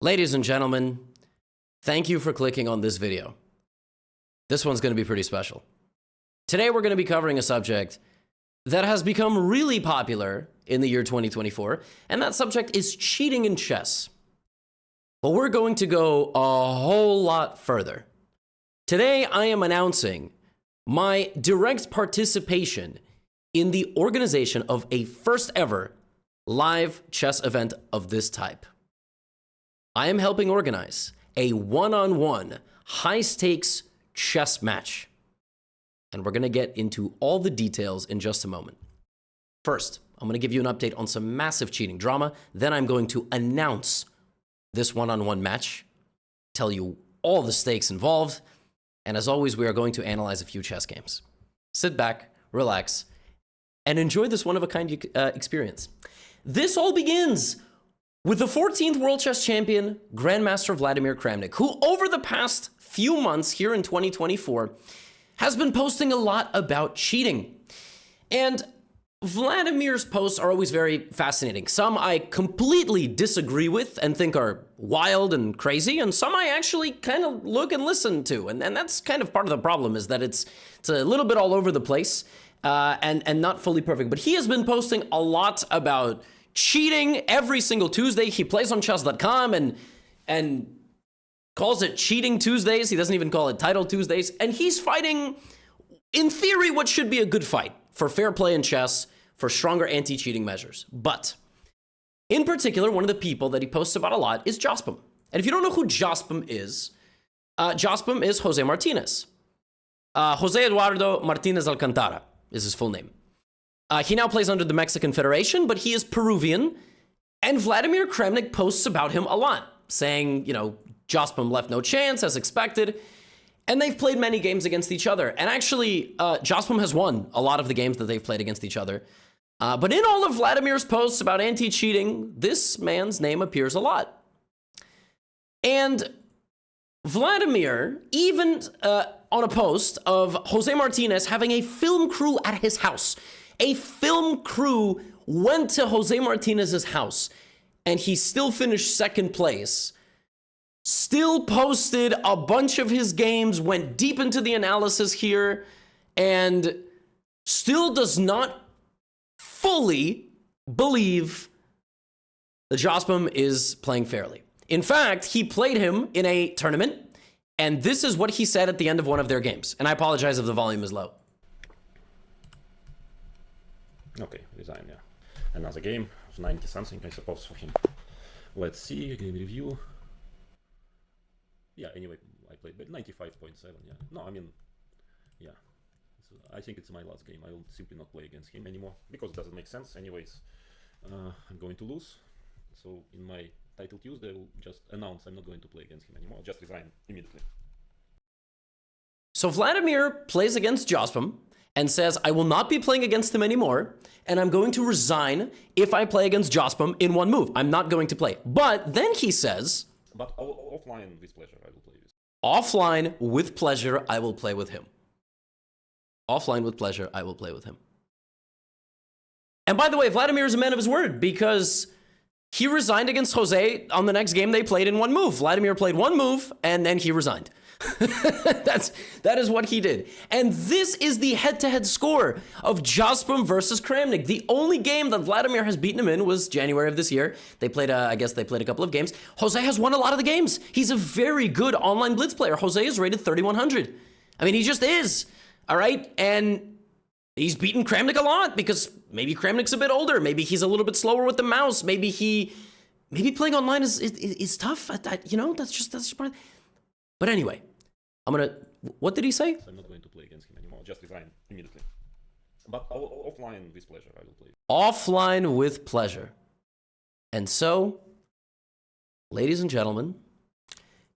Ladies and gentlemen, thank you for clicking on this video. This one's going to be pretty special. Today we're going to be covering a subject that has become really popular in the year 2024, and that subject is cheating in chess. But we're going to go a whole lot further. Today I am announcing my direct participation in the organization of a first ever live chess event of this type. I am helping organize a one-on-one high-stakes chess match. And we're going to get into all the details in just a moment. First, I'm going to give you an update on some massive cheating drama. Then I'm going to announce this one-on-one match, tell you all the stakes involved, and as always, we are going to analyze a few chess games. Sit back, relax, and enjoy this one-of-a-kind experience. This all begins with the 14th World Chess Champion, Grandmaster Vladimir Kramnik, who over the past few months here in 2024 has been posting a lot about cheating. And Vladimir's posts are always very fascinating. Some I completely disagree with and think are wild and crazy, and some I actually kind of look and listen to. And that's kind of part of the problem, is that it's a little bit all over the place and not fully perfect. But he has been posting a lot about cheating every single Tuesday. He plays on chess.com and calls it Cheating Tuesdays. He doesn't even call it Title Tuesdays. And he's fighting, in theory, what should be a good fight for fair play in chess, for stronger anti-cheating measures. But in particular, one of the people that he posts about a lot is Jospom. And if you don't know who Jospom is Jose Martinez. Jose Eduardo Martinez Alcantara is his full name. He now plays under the Mexican Federation, but he is Peruvian. And Vladimir Kramnik posts about him a lot, saying, you know, Jospom left no chance, as expected. And they've played many games against each other. And actually, Jospom has won a lot of the games that they've played against each other. But in all of Vladimir's posts about anti-cheating, this man's name appears a lot. And Vladimir, even on a post of Jose Martinez having a film crew at his house. A film crew went to Jose Martinez's house, and he still finished second place. Still posted a bunch of his games, went deep into the analysis here, and still does not fully believe that Jospom is playing fairly. In fact, he played him in a tournament, and this is what he said at the end of one of their games. And I apologize if the volume is low. Okay, resign, yeah. Another game of 90 something, I suppose, for him. Let's see, game review. Yeah, anyway, I played 95.7, yeah. No, I mean, yeah. So I think it's my last game. I will simply not play against him anymore, because it doesn't make sense. Anyways, I'm going to lose. So in my Title Tuesday, I will just announce I'm not going to play against him anymore. I'll just resign immediately. So Vladimir plays against Jospom and says, I will not be playing against him anymore, and I'm going to resign if I play against Jospom in one move. I'm not going to play. But then he says, but offline with pleasure, I will play with. Offline with pleasure, I will play with him. Offline with pleasure, I will play with him. And by the way, Vladimir is a man of his word, because he resigned against Jose on the next game they played in one move. Vladimir played one move, and then he resigned. That is what he did. And this is the head-to-head score of Jospom versus Kramnik. The only game that Vladimir has beaten him in was January of this year. They played, I guess they played a couple of games. Jose has won a lot of the games. He's a very good online blitz player. Jose is rated 3,100. I mean, he just is. All right. And he's beaten Kramnik a lot because maybe Kramnik's a bit older. Maybe he's a little bit slower with the mouse. Maybe playing online is tough. You know, that's just part of it. But anyway, what did he say? I'm not going to play against him anymore. Just resign immediately. But offline with pleasure, I will play. Offline with pleasure. And so, ladies and gentlemen,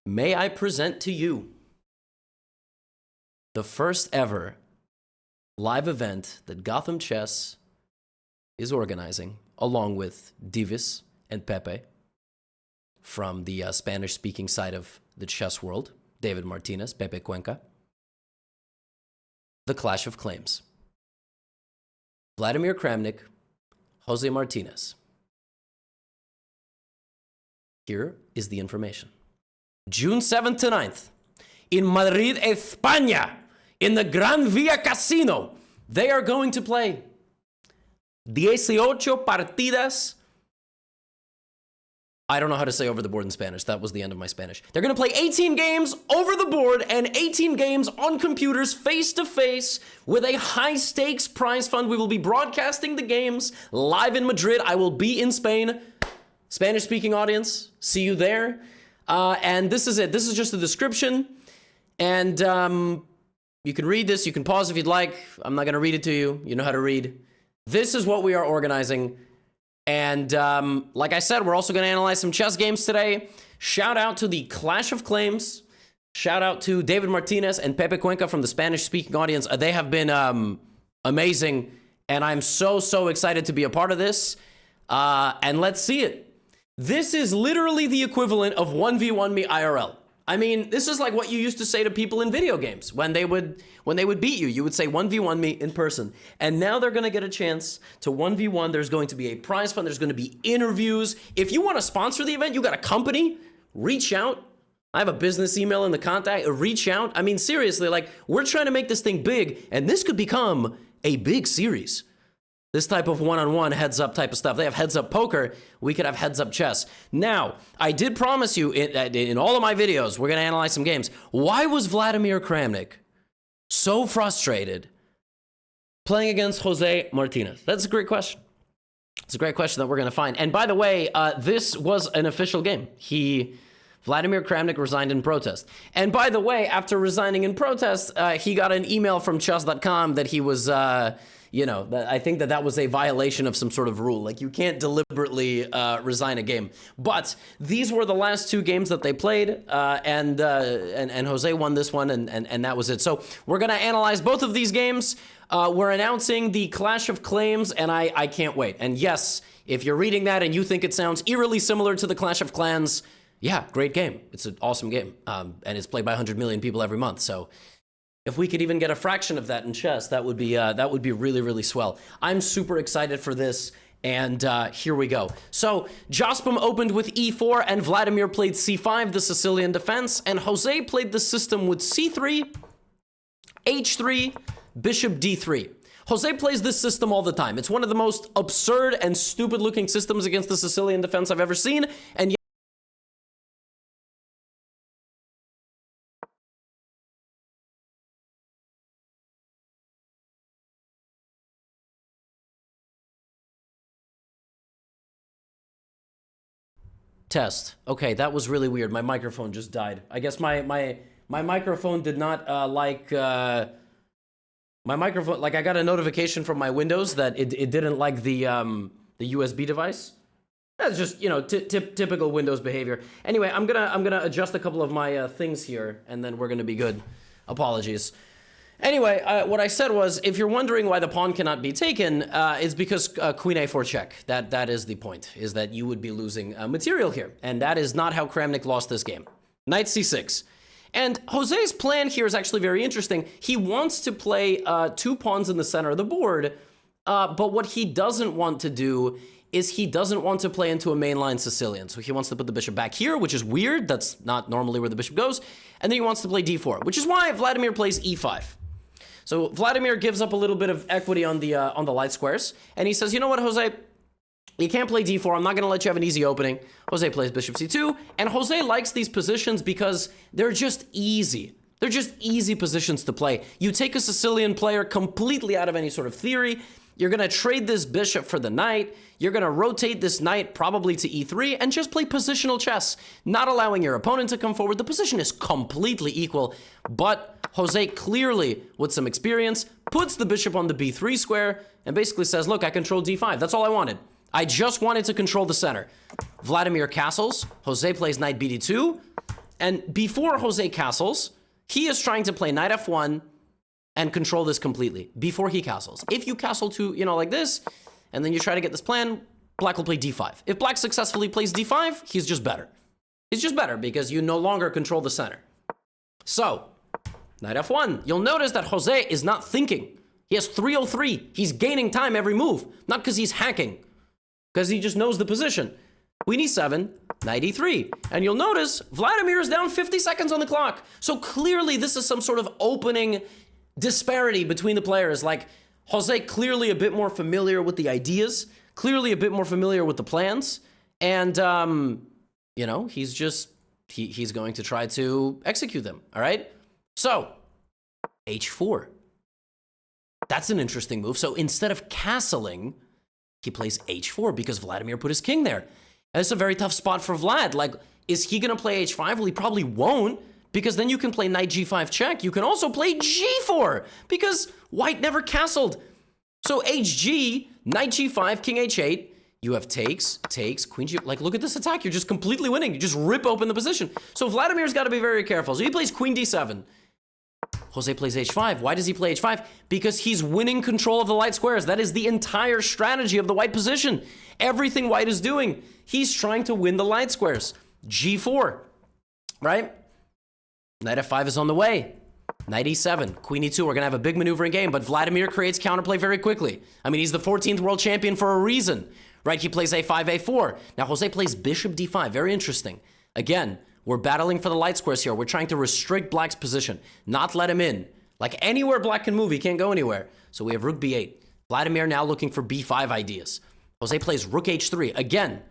may I present to you the first ever live event that GothamChess is organizing, along with Divis and Pepe from the Spanish-speaking side of the chess world, David Martinez, Pepe Cuenca. The Clash of Claims. Vladimir Kramnik, Jose Martinez. Here is the information. June 7th to 9th, in Madrid, España, in the Gran Via Casino, they are going to play 18 partidas. I don't know how to say over the board in Spanish. That was the end of my Spanish. They're going to play 18 games over the board and 18 games on computers face-to-face with a high-stakes prize fund. We will be broadcasting the games live in Madrid. I will be in Spain. Spanish-speaking audience, see you there. And this is it. This is just the description. And you can read this. You can pause if you'd like. I'm not going to read it to you. You know how to read. This is what we are organizing. And like I said, we're also going to analyze some chess games today. Shout out to the Clash of Claims. Shout out to David Martinez and Pepe Cuenca from the Spanish-speaking audience. They have been amazing. And I'm so excited to be a part of this. And let's see it. This is literally the equivalent of 1v1 me IRL. I mean, this is like what you used to say to people in video games when they would beat you. You would say 1v1 me in person. And now they're going to get a chance to 1v1. There's going to be a prize fund. There's going to be interviews. If you want to sponsor the event, you got a company, reach out. I have a business email in the contact. Reach out. I mean, seriously, like, we're trying to make this thing big, and this could become a big series. This type of one-on-one heads-up type of stuff. They have heads-up poker. We could have heads-up chess. Now, I did promise you in all of my videos, we're going to analyze some games. Why was Vladimir Kramnik so frustrated playing against Jose Martinez? That's a great question. It's a great question that we're going to find. And by the way, this was an official game. Vladimir Kramnik resigned in protest. And by the way, after resigning in protest, he got an email from chess.com that he was... I think that was a violation of some sort of rule. Like, you can't deliberately resign a game. But these were the last two games that they played, and Jose won this one, and that was it. So we're going to analyze both of these games. We're announcing the Clash of Claims, and I can't wait. And yes, if you're reading that and you think it sounds eerily similar to the Clash of Clans, yeah, great game. It's an awesome game, and it's played by 100 million people every month, so... If we could even get a fraction of that in chess, that would be really swell. I'm super excited for this, and here we go. So Jospin opened with e4, and Vladimir played c5, the Sicilian defense, and Jose played the system with c3, h3, bishop d3. Jose plays this system all the time. It's one of the most absurd and stupid-looking systems against the Sicilian defense I've ever seen, and test. Okay, that was really weird. My microphone just died. I guess my microphone did not my microphone, like, I got a notification from my Windows that it didn't like the USB device. That's just, typical Windows behavior. Anyway, I'm gonna adjust a couple of my things here, and then we're gonna be good. Apologies. Anyway, what I said was, if you're wondering why the pawn cannot be taken, it's because queen a4 check. That is the point, is that you would be losing material here. And that is not how Kramnik lost this game. Knight c6. And Jose's plan here is actually very interesting. He wants to play 2 pawns in the center of the board, but what he doesn't want to do is he doesn't want to play into a mainline Sicilian. So he wants to put the bishop back here, which is weird. That's not normally where the bishop goes. And then he wants to play d4, which is why Vladimir plays e5. So Vladimir gives up a little bit of equity on the light squares, and he says, you know what, Jose, you can't play d4. I'm not going to let you have an easy opening. Jose plays bishop c2, and Jose likes these positions because they're just easy. They're just easy positions to play. You take a Sicilian player completely out of any sort of theory. You're going to trade this bishop for the knight. You're going to rotate this knight probably to e3 and just play positional chess, not allowing your opponent to come forward. The position is completely equal, but Jose clearly, with some experience, puts the bishop on the b3 square and basically says, look, I control d5. That's all I wanted. I just wanted to control the center. Vladimir castles. Jose plays knight bd2. And before Jose castles, he is trying to play knight f1 and control this completely before he castles. If you castle to, like this, and then you try to get this plan, black will play d5. If black successfully plays d5, he's just better. He's just better because you no longer control the center. So, knight f1. You'll notice that Jose is not thinking. He has 303. He's gaining time every move. Not because he's hacking. Because he just knows the position. Queen e7. knight e3. And you'll notice Vladimir is down 50 seconds on the clock. So clearly this is some sort of opening disparity between the players. Like, Jose clearly a bit more familiar with the ideas, clearly a bit more familiar with the plans, and, you know, he's going to try to execute them, all right? So, h4. That's an interesting move. So instead of castling, he plays h4 because Vladimir put his king there. And it's a very tough spot for Vlad. Like, is he going to play h5? Well, he probably won't, because then you can play knight g5 check. You can also play g4 because white never castled. So hg, knight g5, king h8. You have takes, queen g. Like, look at this attack. You're just completely winning. You just rip open the position. So Vladimir's got to be very careful. So he plays queen d7. Jose plays h5. Why does he play h5? Because he's winning control of the light squares. That is the entire strategy of the white position. Everything white is doing, he's trying to win the light squares. g4, right? Knight f5 is on the way. Knight e7, queen e2. We're going to have a big maneuvering game, but Vladimir creates counterplay very quickly. I mean, he's the 14th world champion for a reason, right? He plays a5, a4. Now, Jose plays bishop d5. Very interesting. Again, we're battling for the light squares here. We're trying to restrict black's position, not let him in. Like, anywhere black can move, he can't go anywhere. So we have rook b8. Vladimir now looking for b5 ideas. Jose plays rook h3. Again,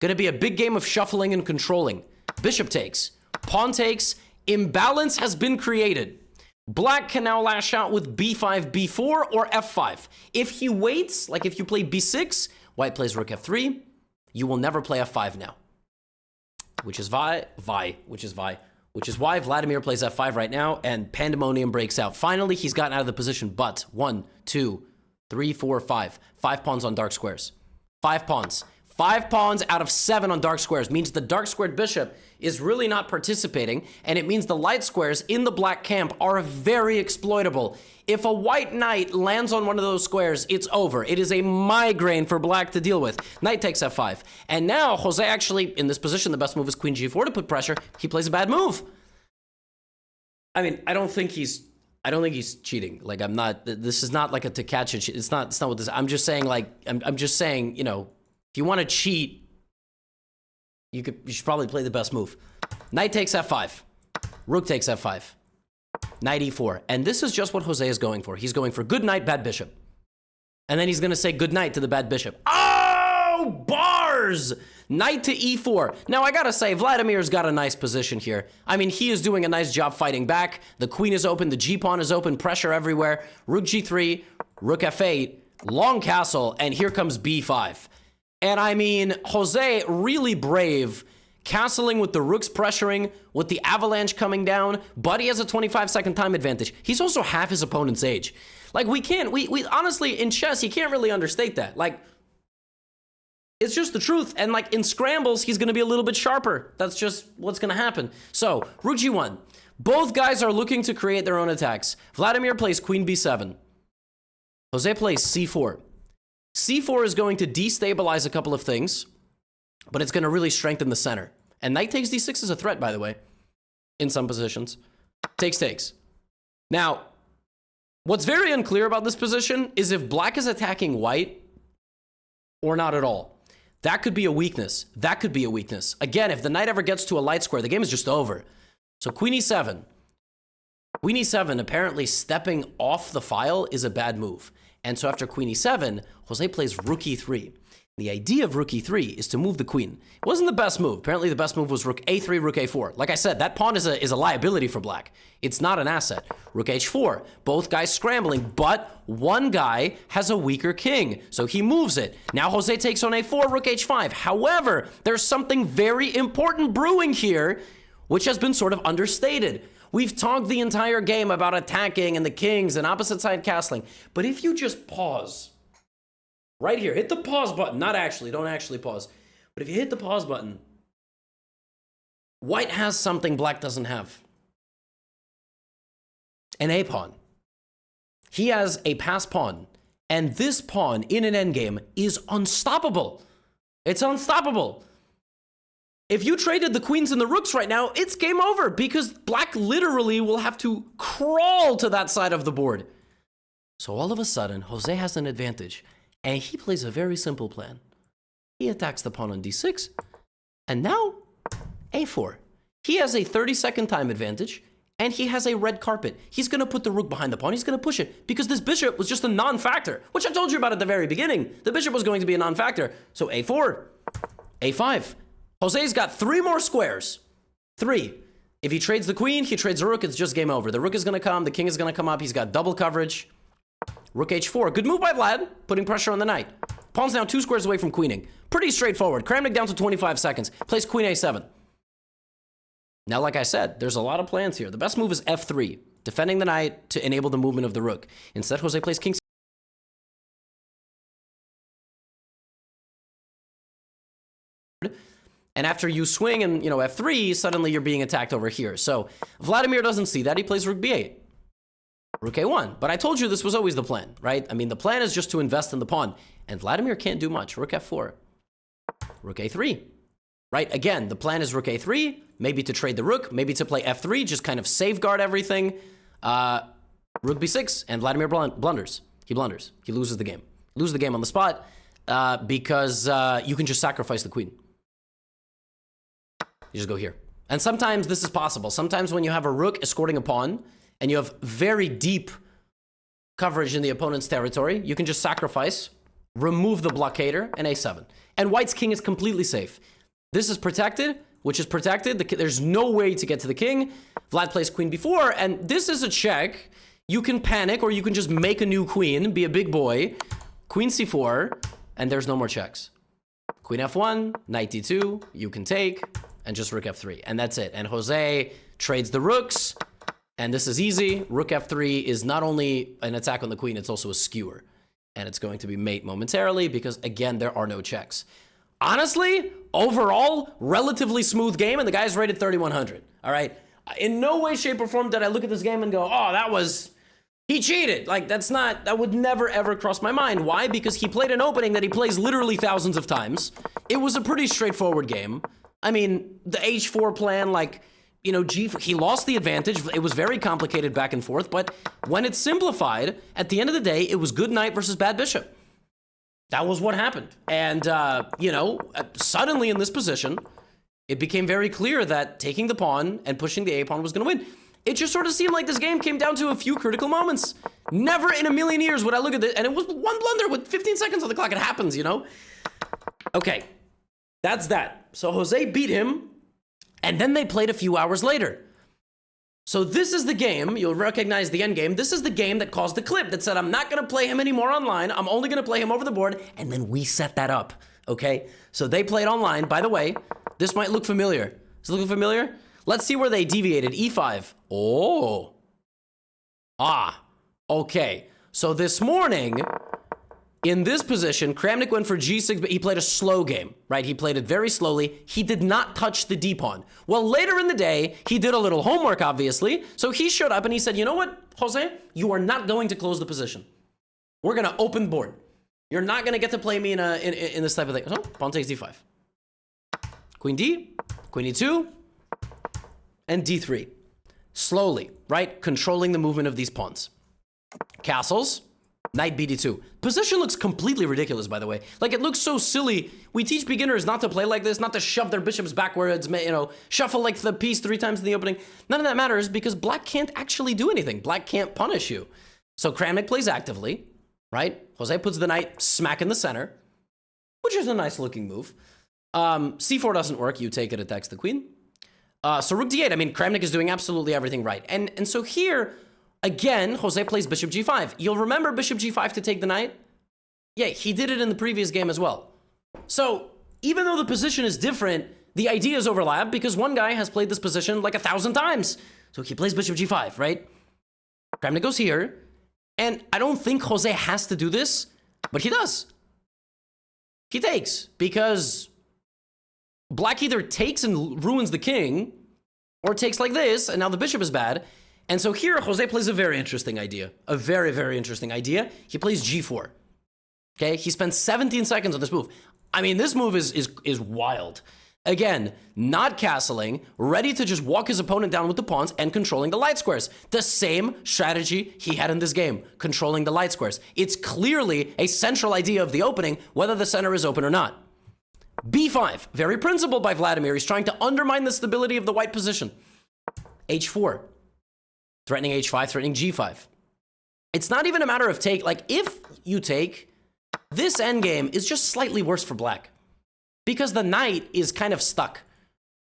going to be a big game of shuffling and controlling. Bishop takes. Pawn takes. Imbalance has been created. Black can now lash out with b5, b4, or f5. If he waits, like if you play b6, white plays rook f3, you will never play f5 now. Which is why Vladimir plays f5 right now, and pandemonium breaks out. Finally, he's gotten out of the position, but 1, 2, 3, 4, 5. 5 pawns on dark squares. 5 pawns. 5 pawns out of 7 on dark squares means the dark squared bishop is really not participating, and it means the light squares in the black camp are very exploitable. If a white knight lands on one of those squares, it's over. It is a migraine for black to deal with. Knight takes f5. And now, Jose actually, in this position, the best move is queen g4 to put pressure. He plays a bad move. I mean, I don't think he's cheating. Like, I'm not, this is not like a to catch it. It's not what this, I'm just saying, like, I'm just saying, you know, if you want to cheat, you should probably play the best move. Knight takes f5. Rook takes f5. Knight e4. And this is just what Jose is going for. He's going for good knight, bad bishop. And then he's going to say good night to the bad bishop. Oh, bars! Knight to e4. Now, I gotta say, Vladimir's got a nice position here. I mean, he is doing a nice job fighting back. The queen is open. The g-pawn is open. Pressure everywhere. Rook g3. Rook f8. Long castle. And here comes b5. And I mean, Jose, really brave, castling with the rooks pressuring, with the avalanche coming down, but he has a 25-second time advantage. He's also half his opponent's age. Like, we honestly, in chess, you can't really understate that. Like, it's just the truth. And like, in scrambles, he's gonna be a little bit sharper. That's just what's gonna happen. So, rook g1. Both guys are looking to create their own attacks. Vladimir plays queen b7. Jose plays c4. c4 is going to destabilize a couple of things, but it's going to really strengthen the center. And knight takes d6 is a threat, by the way, in some positions. Takes. Now, what's very unclear about this position is if black is attacking white or not at all. That could be a weakness. That could be a weakness. Again, if the knight ever gets to a light square, the game is just over. So queen e7. Queen e7, apparently stepping off the file is a bad move. And so after queen e7, Jose plays rook e3. The idea of rook e3 is to move the queen. It wasn't the best move. Apparently the best move was rook a3, rook a4. Like I said, that pawn is a liability for black. It's not an asset. Rook h4. Both guys scrambling, but one guy has a weaker king, so he moves it. Now Jose takes on a4, rook h5. However, there's something very important brewing here, which has been sort of understated. We've talked the entire game about attacking and the kings and opposite side castling. But if you just pause, right here, hit the pause button. Don't actually pause. But if you hit the pause button, white has something black doesn't have. An A pawn. He has a pass pawn. And this pawn in an endgame is unstoppable. It's unstoppable. If you traded the queens and the rooks right now, it's game over because black literally will have to crawl to that side of the board. So all of a sudden, Jose has an advantage, and he plays a very simple plan. He attacks the pawn on d6, And now, a4. He has a 30-second time advantage, and he has a red carpet. He's going to put the rook behind the pawn. He's going to push it because this bishop was just a non-factor, which I told you about at the very beginning. The bishop was going to be a non-factor. So a4, a5. Jose's got 3 more squares. 3. If he trades the queen, he trades the rook, it's just game over. The rook is going to come, the king is going to come up. He's got double coverage. Rook h4. Good move by Vlad, putting pressure on the knight. Pawn's now 2 squares away from queening. Pretty straightforward. Kramnik down to 25 seconds. Plays queen a7. Now, like I said, there's a lot of plans here. The best move is f3, defending the knight to enable the movement of the rook. Instead, Jose plays king. And after you swing and, f3, suddenly you're being attacked over here. So Vladimir doesn't see that. He plays rook b8. Rook a1. But I told you this was always the plan, right? I mean, the plan is just to invest in the pawn. And Vladimir can't do much. Rook f4. Rook a3. Right? Again, the plan is rook a3, maybe to trade the rook, maybe to play f3, just kind of safeguard everything. Rook b6, and Vladimir blunders. He blunders. He loses the game. Lose the game on the spot because you can just sacrifice the queen. You just go here. And sometimes this is possible. Sometimes when you have a rook escorting a pawn and you have very deep coverage in the opponent's territory, you can just sacrifice, remove the blockader, and a7. And white's king is completely safe. This is protected, which is protected. There's no way to get to the king. Vlad plays queen b4, and this is a check. You can panic, or you can just make a new queen, be a big boy. Queen c4, and there's no more checks. Queen f1, knight d2, you can take, and just rook f3, and that's it. And Jose trades the rooks, and this is easy. Rook f3 is not only an attack on the queen, it's also a skewer. And it's going to be mate momentarily because, again, there are no checks. Honestly, overall, relatively smooth game, and the guy's rated 3,100, all right? In no way, shape, or form did I look at this game and go, oh, he cheated. Like, that would never, ever cross my mind. Why? Because he played an opening that he plays literally thousands of times. It was a pretty straightforward game. I mean, the h4 plan, g4, he lost the advantage. It was very complicated back and forth, but when it's simplified, at the end of the day, it was good knight versus bad bishop. That was what happened. And, suddenly in this position, it became very clear that taking the pawn and pushing the a-pawn was going to win. It just sort of seemed like this game came down to a few critical moments. Never in a million years would I look at it, and it was one blunder with 15 seconds on the clock. It happens, Okay, that's that. So Jose beat him, and then they played a few hours later. So this is the game, you'll recognize the end game. This is the game that caused the clip that said, I'm not going to play him anymore online. I'm only going to play him over the board. And then we set that up, okay? So they played online. By the way, this might look familiar. Does it look familiar? Let's see where they deviated. E5. Oh. Okay. So this morning, in this position, Kramnik went for g6, but he played a slow game, right? He played it very slowly. He did not touch the d-pawn. Well, later in the day, he did a little homework, obviously. So he showed up and he said, you know what, Jose? You are not going to close the position. We're going to open the board. You're not going to get to play me in this type of thing. So, pawn takes d5. Queen d, queen e2, and d3. Slowly, right? Controlling the movement of these pawns. Castles. Knight bd2. Position looks completely ridiculous, by the way. Like, it looks so silly. We teach beginners not to play like this, not to shove their bishops backwards, shuffle like the piece 3 times in the opening. None of that matters because black can't actually do anything. Black can't punish you. So Kramnik plays actively, right? Jose puts the knight smack in the center, which is a nice looking move. c4 doesn't work. You take it, attacks the queen. So rook d8. I mean, Kramnik is doing absolutely everything right. And so here, again, Jose plays bishop g5. You'll remember bishop g5 to take the knight? Yeah, he did it in the previous game as well. So even though the position is different, the ideas overlap because one guy has played this position like 1,000 times. So he plays bishop g5, right? Kramnik goes here. And I don't think Jose has to do this, but he does. He takes because black either takes and ruins the king or takes like this, and now the bishop is bad. And so here, Jose plays a very interesting idea. A very, very interesting idea. He plays g4. Okay? He spends 17 seconds on this move. I mean, this move is wild. Again, not castling, ready to just walk his opponent down with the pawns and controlling the light squares. The same strategy he had in this game, controlling the light squares. It's clearly a central idea of the opening, whether the center is open or not. B5, very principled by Vladimir. He's trying to undermine the stability of the white position. H4, threatening H5, threatening G5. It's not even a matter of take. Like, if you take, this endgame is just slightly worse for black because the knight is kind of stuck.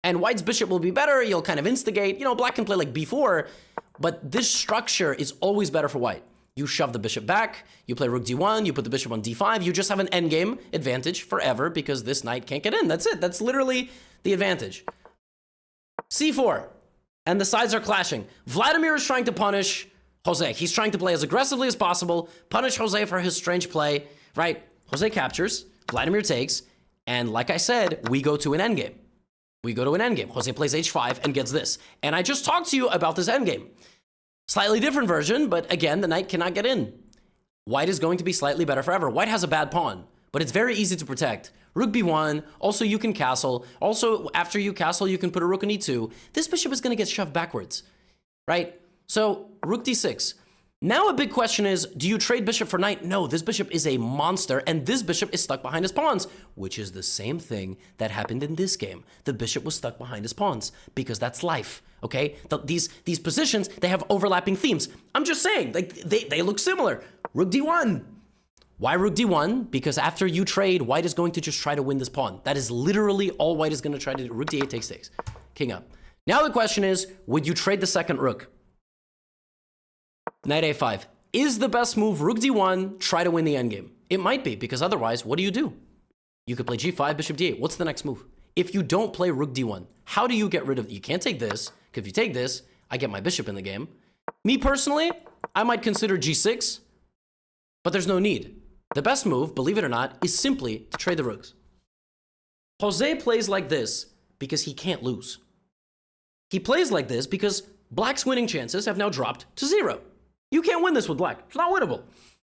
And white's bishop will be better. You'll kind of instigate. You know, black can play like b4, but this structure is always better for white. You shove the bishop back, you play rook d1, you put the bishop on d5, you just have an endgame advantage forever because this knight can't get in. That's it. That's literally the advantage. c4, and the sides are clashing. Vladimir is trying to punish Jose. He's trying to play as aggressively as possible, punish Jose for his strange play, right? Jose captures, Vladimir takes, and like I said, we go to an endgame. We go to an endgame. Jose plays h5 and gets this. And I just talked to you about this endgame. Slightly different version, but again, the knight cannot get in. White is going to be slightly better forever. White has a bad pawn, but it's very easy to protect. Rook b1, also you can castle. Also, after you castle, you can put a rook on e2. This bishop is going to get shoved backwards, right? So, rook d6. Now a big question is, do you trade bishop for knight? No, this bishop is a monster, and this bishop is stuck behind his pawns, which is the same thing that happened in this game. The bishop was stuck behind his pawns, because that's life, okay? These positions, they have overlapping themes. I'm just saying, like, they look similar. Rook d1. Why rook d1? Because after you trade, white is going to just try to win this pawn. That is literally all white is going to try to do. Rook d8 takes 6. King up. Now the question is, would you trade the second rook? Knight a5. Is the best move rook d1, try to win the endgame? It might be, because otherwise, what do? You could play g5, bishop d8. What's the next move? If you don't play rook d1, how do you get rid of... You can't take this, because if you take this, I get my bishop in the game. Me personally, I might consider g6, but there's no need. The best move, believe it or not, is simply to trade the rooks. Jose plays like this because he can't lose. He plays like this because black's winning chances have now dropped to 0. You can't win this with black. It's not winnable.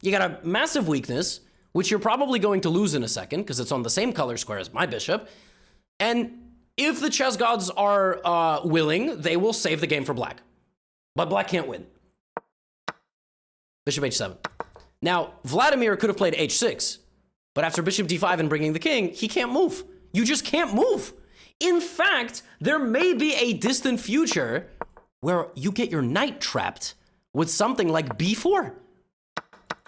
You got a massive weakness, which you're probably going to lose in a second because it's on the same color square as my bishop. And if the chess gods are willing, they will save the game for black. But black can't win. Bishop h7. Now, Vladimir could have played h6, but after bishop d5 and bringing the king, he can't move. You just can't move. In fact, there may be a distant future where you get your knight trapped with something like b4.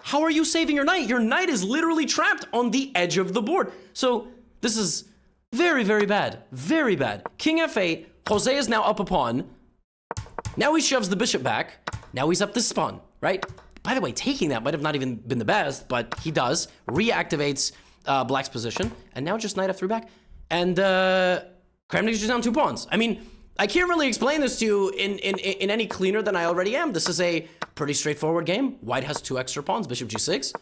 How are you saving your knight? Your knight is literally trapped on the edge of the board. So this is very, very bad. Very bad. King f8. Jose is now up a pawn. Now he shoves the bishop back. Now he's up this pawn, right? By the way, taking that might have not even been the best, but he does. Reactivates black's position. And now just knight f3 back. And Kramnik is just down 2 pawns. I mean, I can't really explain this to you in any cleaner than I already am. This is a pretty straightforward game. White has 2 extra pawns. Bishop g6,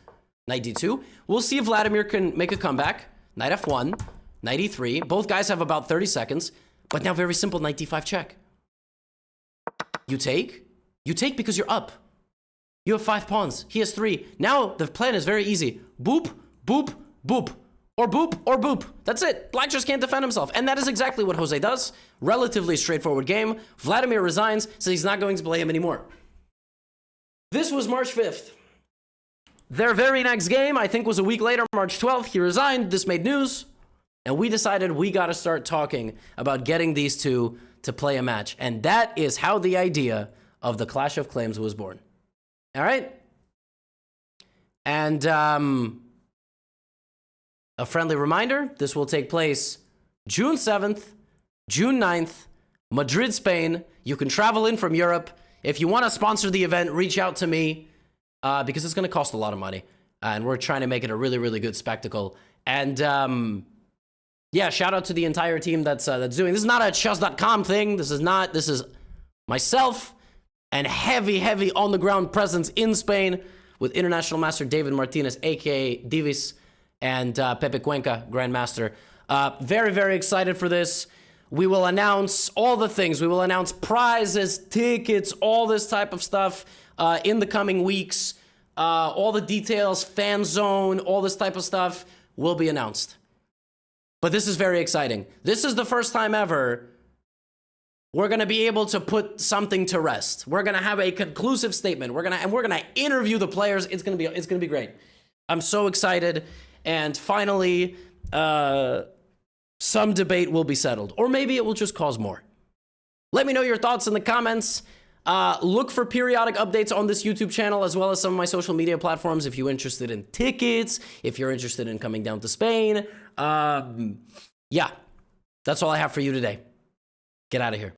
knight d2. We'll see if Vladimir can make a comeback. Knight f1, knight e3. Both guys have about 30 seconds. But now very simple, knight d5 check. You take? You take because you're up. You have 5 pawns. He has 3. Now the plan is very easy. Boop, boop, boop. Or boop, or boop. That's it. Black just can't defend himself. And that is exactly what Jose does. Relatively straightforward game. Vladimir resigns, so he's not going to play him anymore. This was March 5th. Their very next game, I think, was a week later, March 12th. He resigned. This made news. And we decided we got to start talking about getting these two to play a match. And that is how the idea of the Clash of Claims was born. All right? And, a friendly reminder, this will take place June 7th, June 9th, Madrid, Spain. You can travel in from Europe. If you want to sponsor the event, reach out to me because it's going to cost a lot of money. And we're trying to make it a really, really good spectacle. And yeah, shout out to the entire team that's doing. This is not a chess.com thing. This is myself and heavy on-the-ground presence in Spain with International Master David Martinez, a.k.a. Divis, and Pepe Cuenca, Grandmaster. Very, very excited for this. We will announce all the things. We will announce prizes, tickets, all this type of stuff in the coming weeks. All the details, fan zone, all this type of stuff will be announced. But this is very exciting. This is the first time ever we're going to be able to put something to rest. We're going to have a conclusive statement. We're going to interview the players. It's going to be great. I'm so excited. And finally, some debate will be settled. Or maybe it will just cause more. Let me know your thoughts in the comments. Look for periodic updates on this YouTube channel as well as some of my social media platforms if you're interested in tickets, if you're interested in coming down to Spain. Yeah, that's all I have for you today. Get out of here.